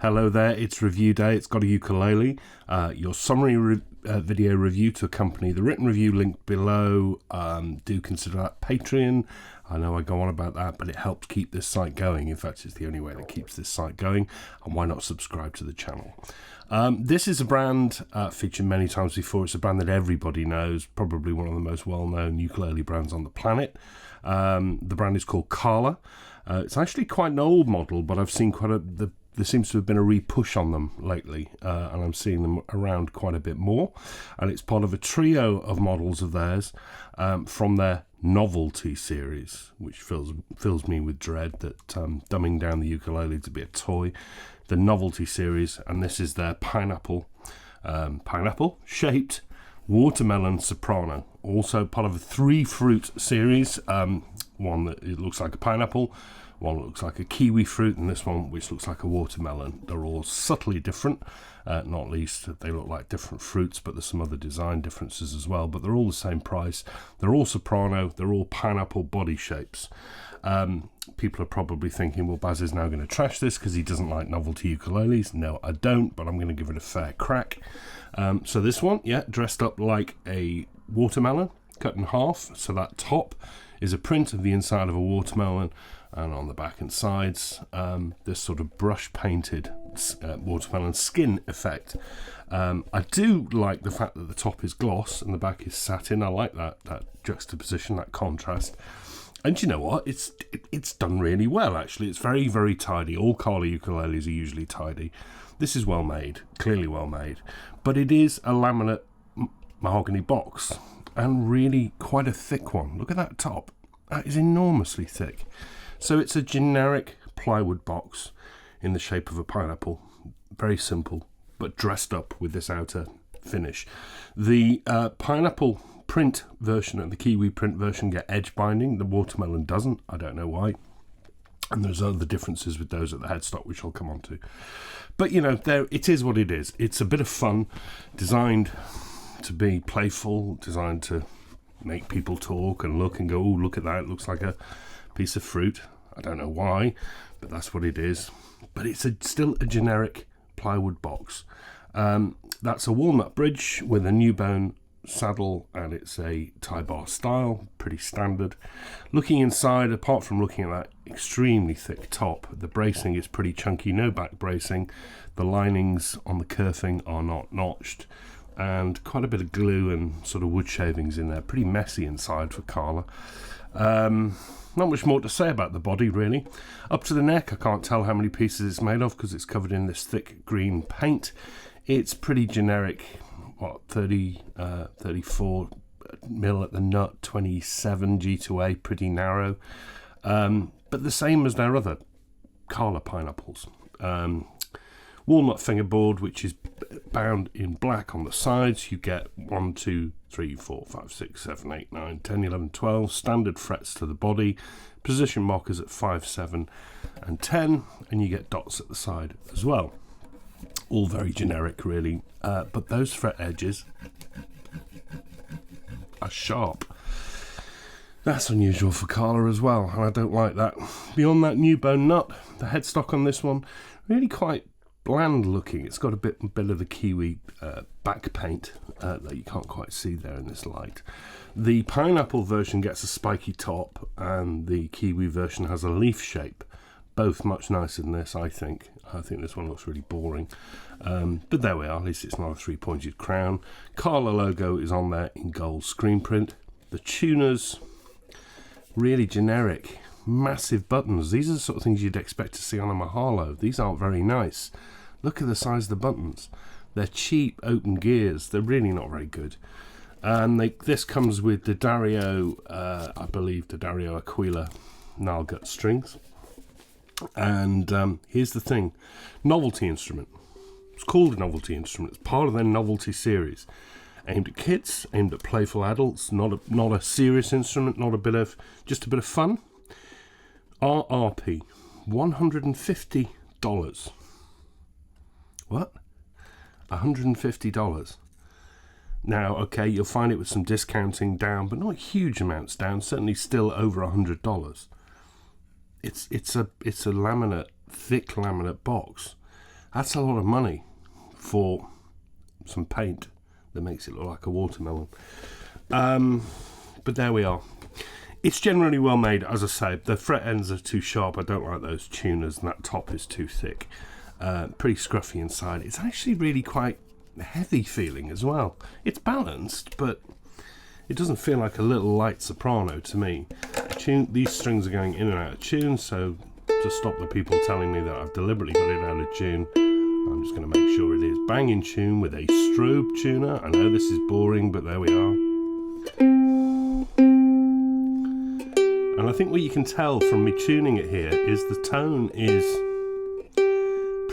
Hello there, it's review day. It's GotAUkulele. Your summary video review to accompany the written review linked below. Do consider that Patreon. I know I go on about that, but it helps keep this site going. In fact, it's the only way that keeps this site going. And why not subscribe to the channel? This is a brand featured many times before. It's a brand that everybody knows, probably one of the most well-known ukulele brands on the planet. The brand is called Kala. It's actually quite an old model, but I've seen there seems to have been a re-push on them lately, and I'm seeing them around quite a bit more. And it's part of a trio of models of theirs from their Novelty series, which fills me with dread that dumbing down the ukulele to be a toy. The Novelty series, and this is their pineapple shaped watermelon soprano, also part of a 3-fruit series. One that it looks like a pineapple, one that looks like a kiwi fruit, and this one which looks like a watermelon. They're all subtly different, not least they look like different fruits, but there's some other design differences as well, but they're all the same price. They're all soprano, they're all pineapple body shapes. People are probably thinking, well, Baz is now going to trash this because he doesn't like novelty ukuleles. No, I don't, but I'm going to give it a fair crack. So this one, yeah, dressed up like a watermelon, cut in half, so that top is a print of the inside of a watermelon, and on the back and sides, this sort of brush painted watermelon skin effect. I do like the fact that the top is gloss and the back is satin. I like that juxtaposition, that contrast. And you know what? It's done really well, actually. It's very, very tidy. All Kala ukuleles are usually tidy. This is well made, clearly well made. But it is a laminate mahogany box, and really quite a thick one. Look at that top. That is enormously thick. So it's a generic plywood box in the shape of a pineapple. Very simple, but dressed up with this outer finish. The pineapple print version and the kiwi print version get edge binding. The watermelon doesn't. I don't know why. And there's other differences with those at the headstock, which I'll come on to. But, you know, it is what it is. It's a bit of fun, designed to be playful, designed to make people talk and look and go, oh, look at that, it looks like a piece of fruit. I don't know why, but that's what it is. But it's still a generic plywood box. That's a walnut bridge with a new bone saddle, and it's a tie bar style, pretty standard. Looking inside, apart from looking at that extremely thick top, the bracing is pretty chunky, no back bracing. The linings on the kerfing are not notched, and quite a bit of glue and sort of wood shavings in there. Pretty messy inside for Kala. Not much more to say about the body, really. Up to the neck, I can't tell how many pieces it's made of because it's covered in this thick green paint. It's pretty generic. What, 34 mil at the nut, 27 G2A, pretty narrow. But the same as their other Kala pineapples. Walnut fingerboard, which is bound in black on the sides. You get 1, 2, 3, 4, 5, 6, 7, 8, 9, 10, 11, 12 standard frets to the body, position markers at 5, 7 and 10, and you get dots at the side as well. All very generic, really, but those fret edges are sharp. That's unusual for Kala as well, and I don't like that. Beyond that new bone nut, the headstock on this one, really quite bland looking. It's got a bit of the kiwi back paint that you can't quite see there in this light. The pineapple version gets a spiky top, and the kiwi version has a leaf shape. Both much nicer than this, I think. I think this one looks really boring. But there we are, at least it's not a 3-pointed crown. Kala logo is on there in gold screen print. The tuners, really generic. Massive buttons. These are the sort of things you'd expect to see on a Mahalo. These aren't very nice. Look at the size of the buttons. They're cheap open gears. They're really not very good. And this comes with the Dario, I believe the GotAUkulele Nile Gut strings. And here's the thing. Novelty instrument. It's called a novelty instrument. It's part of their Novelty series. Aimed at kids, aimed at playful adults. Not a serious instrument, just a bit of fun. RRP, $150. What? $150. Now, okay, you'll find it with some discounting down, but not huge amounts down. Certainly, still over $100. It's a laminate, thick laminate box, That's a lot of money for some paint that makes it look like a watermelon. But there we are. It's generally well made, as I say. The fret ends are too sharp. I don't like those tuners, and that top is too thick. Pretty scruffy inside. It's actually really quite heavy feeling as well. It's balanced, but it doesn't feel like a little light soprano to me. These strings are going in and out of tune, so to stop the people telling me that I've deliberately got it out of tune, I'm just going to make sure it is bang in tune with a strobe tuner. I know this is boring, but there we are. And I think what you can tell from me tuning it here is the tone is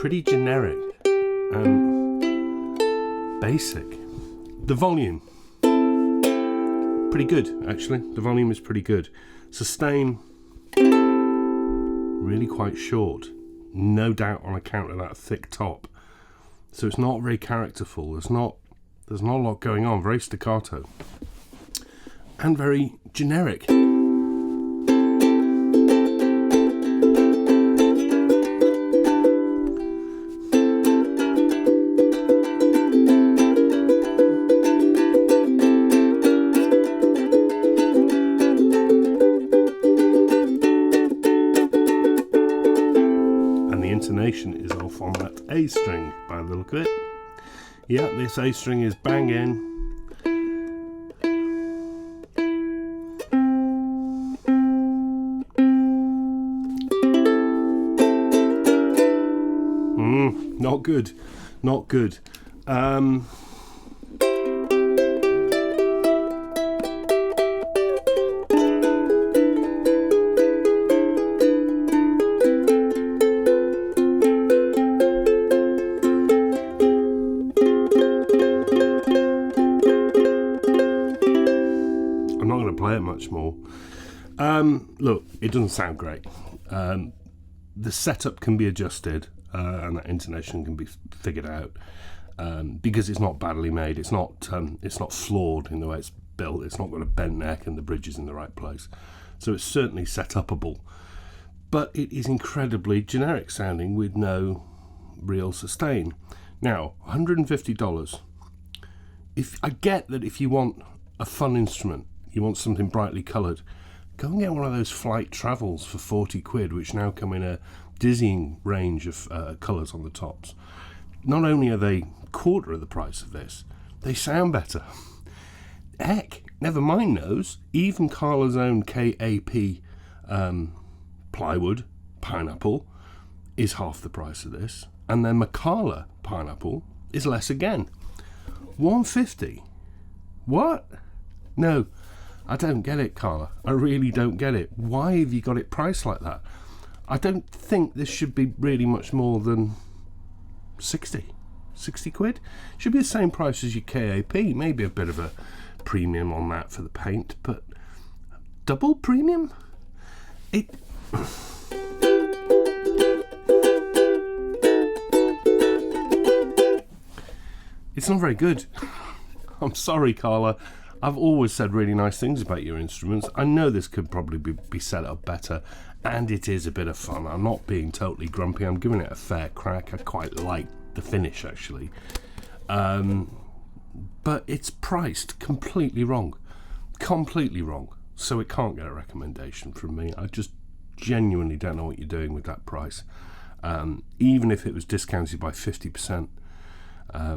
pretty generic and basic. The volume, pretty good actually. The volume is pretty good. Sustain, really quite short, no doubt on account of that thick top. So it's not very characterful. There's not a lot going on. Very staccato and very generic. Intonation is off on that A string by the look of it. Yeah, this A string is bang in. Not good. Not good. Play it much more. Look, it doesn't sound great. The setup can be adjusted and that intonation can be figured out because it's not badly made. It's not flawed in the way it's built. It's not got a bent neck and the bridge is in the right place. So it's certainly set upable. But it is incredibly generic sounding with no real sustain. Now, $150. I get that if you want a fun instrument, you want something brightly coloured, go and get one of those Flight Travels for 40 quid, which now come in a dizzying range of colours on the tops. Not only are they quarter of the price of this, they sound better. Heck, never mind those. Even Carla's own KAP plywood pineapple is half the price of this, and then Macala pineapple is less again. $150. What? No. I don't get it, Carla. I really don't get it. Why have you got it priced like that? I don't think this should be really much more than 60 quid. Should be the same price as your KAP. Maybe a bit of a premium on that for the paint, but double premium? It's not very good. I'm sorry, Carla. I've always said really nice things about your instruments. I know this could probably be set up better, and it is a bit of fun. I'm not being totally grumpy. I'm giving it a fair crack. I quite like the finish, actually. But it's priced completely wrong. Completely wrong. So it can't get a recommendation from me. I just genuinely don't know what you're doing with that price. Even if it was discounted by 50%, I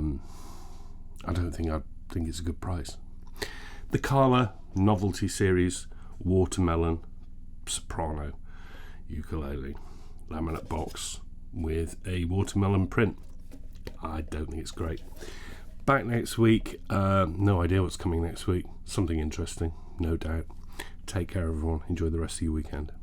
don't think I'd think it's a good price. The Carla Novelty Series Watermelon Soprano Ukulele laminate box with a watermelon print. I don't think it's great. Back next week. No idea what's coming next week. Something interesting, no doubt. Take care, everyone. Enjoy the rest of your weekend.